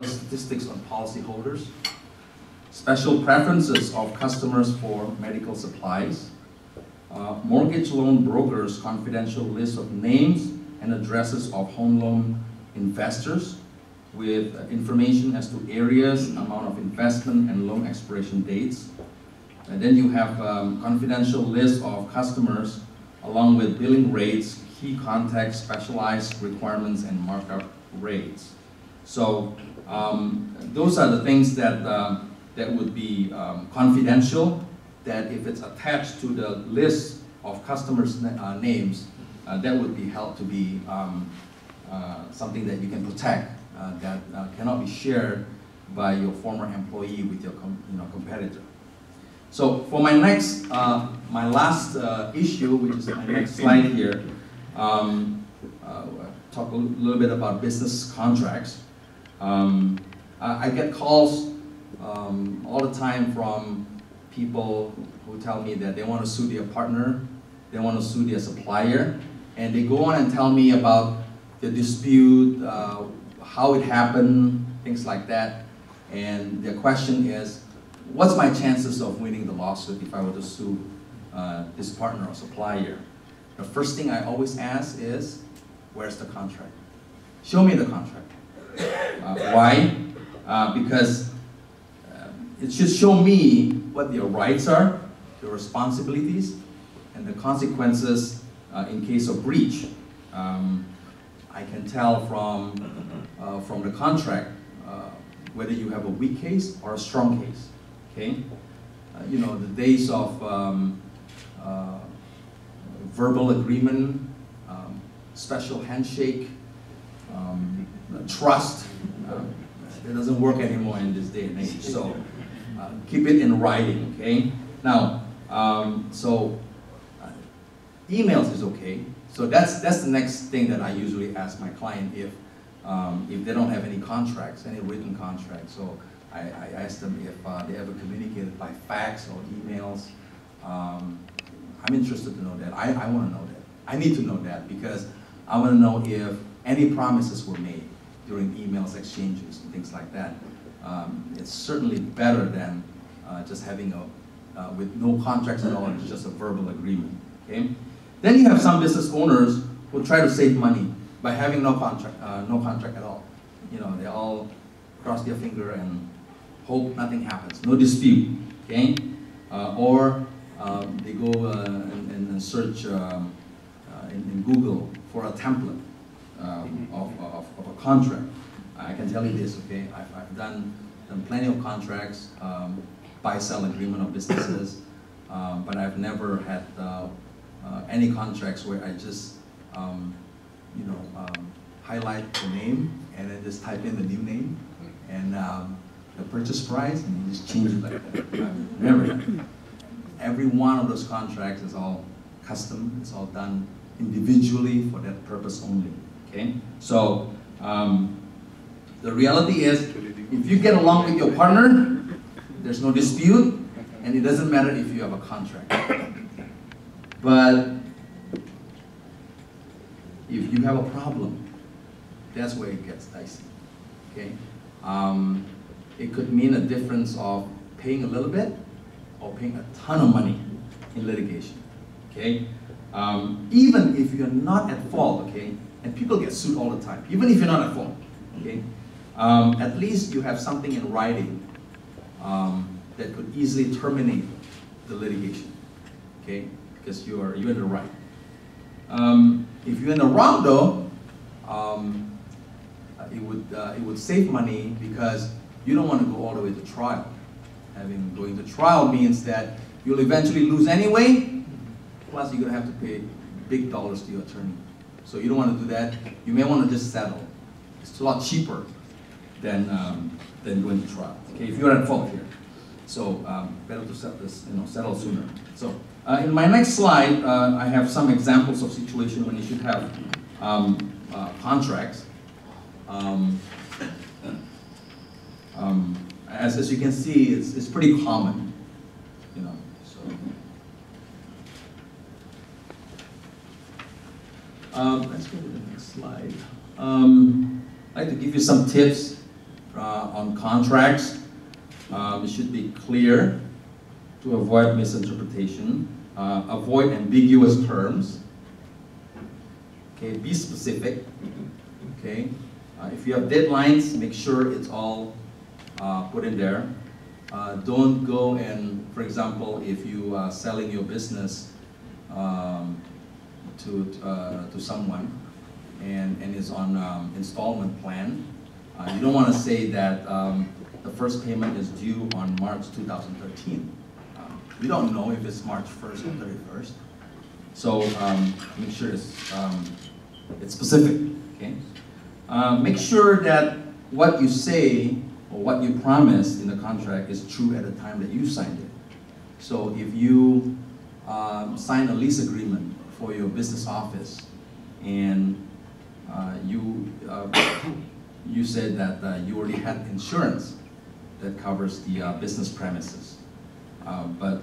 Statistics on policyholders, special preferences of customers for medical supplies, mortgage loan brokers' confidential list of names and addresses of home loan investors with information as to areas, amount of investment, and loan expiration dates. And then you have confidential list of customers along with billing rates, key contacts, specialized requirements, and markup rates. So those are the things that, that would be confidential, that if it's attached to the list of customers' names, that would be held to be something that you can protect, that cannot be shared by your former employee with your competitor. So for my next, my last issue, which is my next slide here, talk a little bit about business contracts. I get calls all the time from people who tell me that they want to sue their partner, they want to sue their supplier, and they go on and tell me about the dispute, how it happened, things like that. And their question is, what's my chances of winning the lawsuit if I were to sue this partner or supplier? The first thing I always ask is, where's the contract? Show me the contract. Why? Because it should show me what your rights are, your responsibilities, and the consequences in case of breach. I can tell from the contract whether you have a weak case or a strong case. Okay, you know, the days of verbal agreement, special handshake, trust, it doesn't work anymore in this day and age. So keep it in writing. Okay. Now, emails is okay. So that's the next thing that I usually ask my client if they don't have any contracts, any written contracts. So I ask them if they ever communicated by fax or emails. I'm interested to know that. I want to know that. I need to know that because I want to know if any promises were made during emails exchanges and things like that. It's certainly better than just having with no contracts at all, it's just a verbal agreement. Okay. Then you have some business owners who try to save money by having no contract at all. You know, they all cross their finger and hope nothing happens, no dispute. Okay, or they go and search in Google for a template of a contract. I can tell you this. Okay, I've done plenty of contracts, buy-sell agreement of businesses, but I've never had any contracts where I just, you know, highlight the name and then just type in the new name and the purchase price and you just change it like that. I've never done it. Every one of those contracts is all custom. It's all done individually for that purpose only. Okay, so the reality is, if you get along with your partner, there's no dispute, and it doesn't matter if you have a contract. But if you have a problem, that's where it gets dicey. Okay, it could mean a difference of paying a little bit or paying a ton of money in litigation. Okay, even if you're not at fault. Okay, and people get sued all the time, even if you're not at fault. Okay, at least you have something in writing that could easily terminate the litigation. Okay, because you're in the right. If you're in the wrong though, it would save money because you don't want to go all the way to trial. Going to trial means that you'll eventually lose anyway, plus you're going to have to pay big dollars to your attorney. So you don't want to do that. You may want to just settle. It's a lot cheaper than going to trial. Okay, if you're at fault here. So better to settle sooner. So in my next slide, I have some examples of situations when you should have contracts. As you can see, it's pretty common, you know. So let's go to the next slide. I'd like to give you some tips on contracts. It should be clear to avoid misinterpretation. Avoid ambiguous terms. Okay, be specific. Okay, if you have deadlines, make sure it's all put in there. Don't go and, for example, if you are selling your business to someone and it's on installment plan, you don't want to say that the first payment is due on March 2013. We don't know if it's March 1st or 31st. So make sure it's specific, okay? Make sure that what you say or what you promise in the contract is true at the time that you signed it. So if you sign a lease agreement for your business office and you said that you already had insurance that covers the business premises, but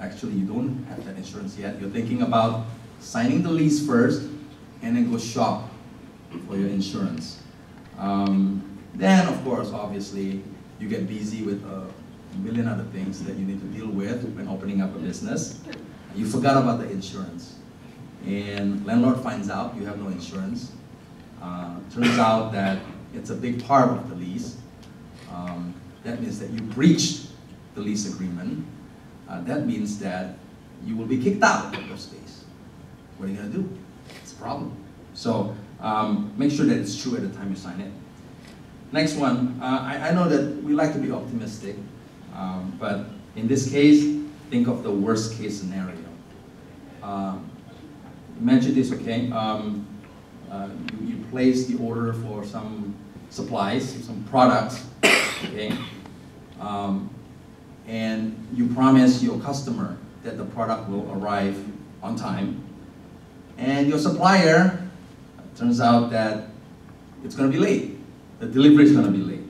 actually you don't have that insurance yet. You're thinking about signing the lease first and then go shop for your insurance. Then, of course, obviously, you get busy with a million other things that you need to deal with when opening up a business. You forgot about the insurance. And landlord finds out you have no insurance. Turns out that it's a big part of the lease. That means that you breached the lease agreement. That means that you will be kicked out of those days. What are you going to do? It's a problem. So make sure that it's true at the time you sign it. Next one, I know that we like to be optimistic, but in this case, think of the worst case scenario. Imagine this, okay? You place the order for some supplies, some products, okay? And you promise your customer that the product will arrive on time. And your supplier, turns out that it's going to be late. The delivery is going to be late.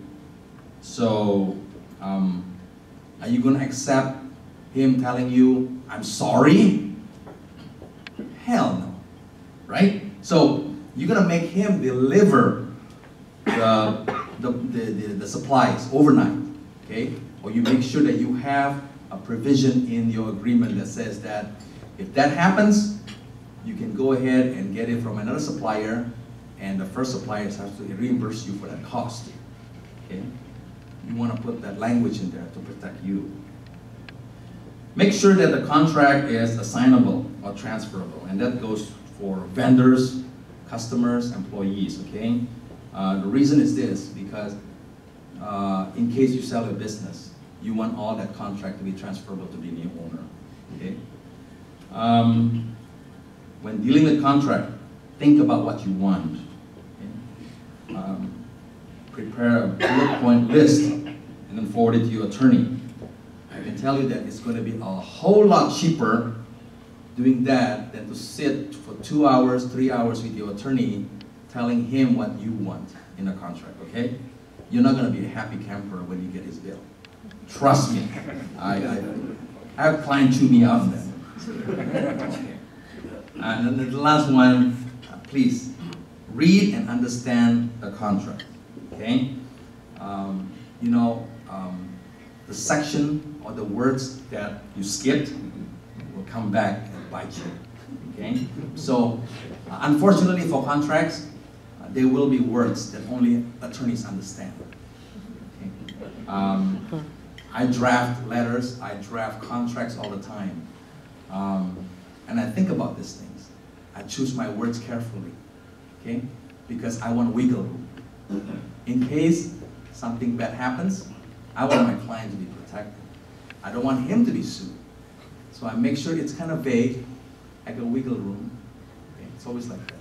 So, are you going to accept him telling you, I'm sorry? Hell no, right? So, you're going to make him deliver the supplies overnight, okay? Or you make sure that you have a provision in your agreement that says that if that happens, you can go ahead and get it from another supplier, and the first supplier has to reimburse you for that cost. Okay? You want to put that language in there to protect you. Make sure that the contract is assignable or transferable, and that goes for vendors, customers, employees, okay? The reason is this, because in case you sell a business, you want all that contract to be transferable to the new owner, okay? When dealing with contract, think about what you want. Okay? Prepare a bullet point list and then forward it to your attorney. I can tell you that it's going to be a whole lot cheaper doing that than to sit for 2 hours, 3 hours with your attorney telling him what you want in a contract, okay? You're not going to be a happy camper when you get his bill. Trust me. I have clients chew me out on that. Okay. And then the last one, please read and understand the contract, okay? You know, the section or the words that you skipped will come back and bite you, okay? So, unfortunately for contracts, there will be words that only attorneys understand. Okay? I draft letters, I draft contracts all the time. And I think about these things. I choose my words carefully, okay? Because I want wiggle room. In case something bad happens, I want my client to be protected. I don't want him to be sued. So I make sure it's kind of vague. I got wiggle room. Okay? It's always like that.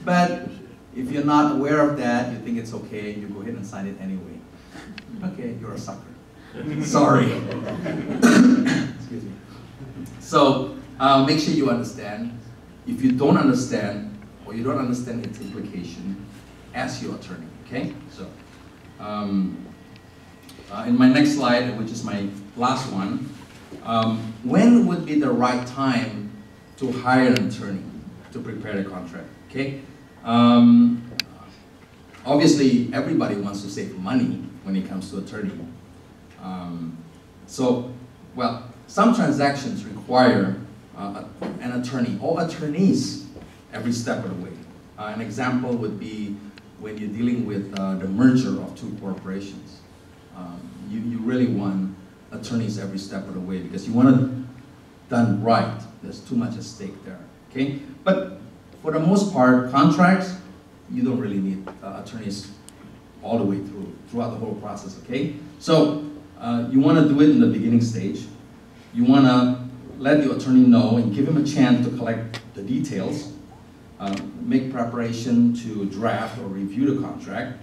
But if you're not aware of that, you think it's okay, you go ahead and sign it anyway. Okay, you're a sucker. Sorry. Excuse me. So make sure you understand. If you don't understand, or you don't understand its implication, ask your attorney, okay? So, in my next slide, which is my last one, when would be the right time to hire an attorney to prepare the contract, okay? Obviously, everybody wants to save money when it comes to attorney. Well, some transactions require an attorney or attorneys every step of the way. An example would be when you're dealing with the merger of two corporations. You really want attorneys every step of the way because you want it done right. There's too much at stake there, okay? But for the most part, contracts, you don't really need attorneys all the way throughout the whole process, okay? So you want to do it in the beginning stage. You want to let your attorney know and give him a chance to collect the details, make preparation to draft or review the contract,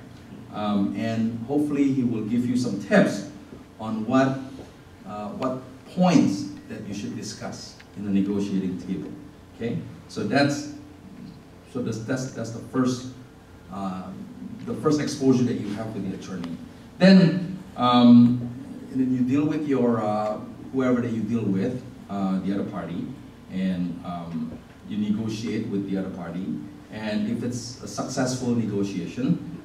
and hopefully he will give you some tips on what points that you should discuss in the negotiating table, okay? So that's the first exposure that you have with the attorney. Then you deal with your whoever that you deal with, the other party, and you negotiate with the other party. And if it's a successful negotiation,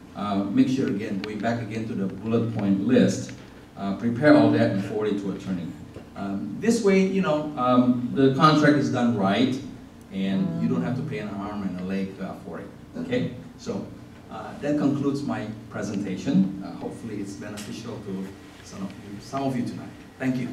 make sure again, going back again to the bullet point list, prepare all that and forward it to attorney. This way, you know, the contract is done right, and you don't have to pay an arm and a leg for it. Okay, so that concludes my presentation. Hopefully, it's beneficial to some of you tonight. Thank you.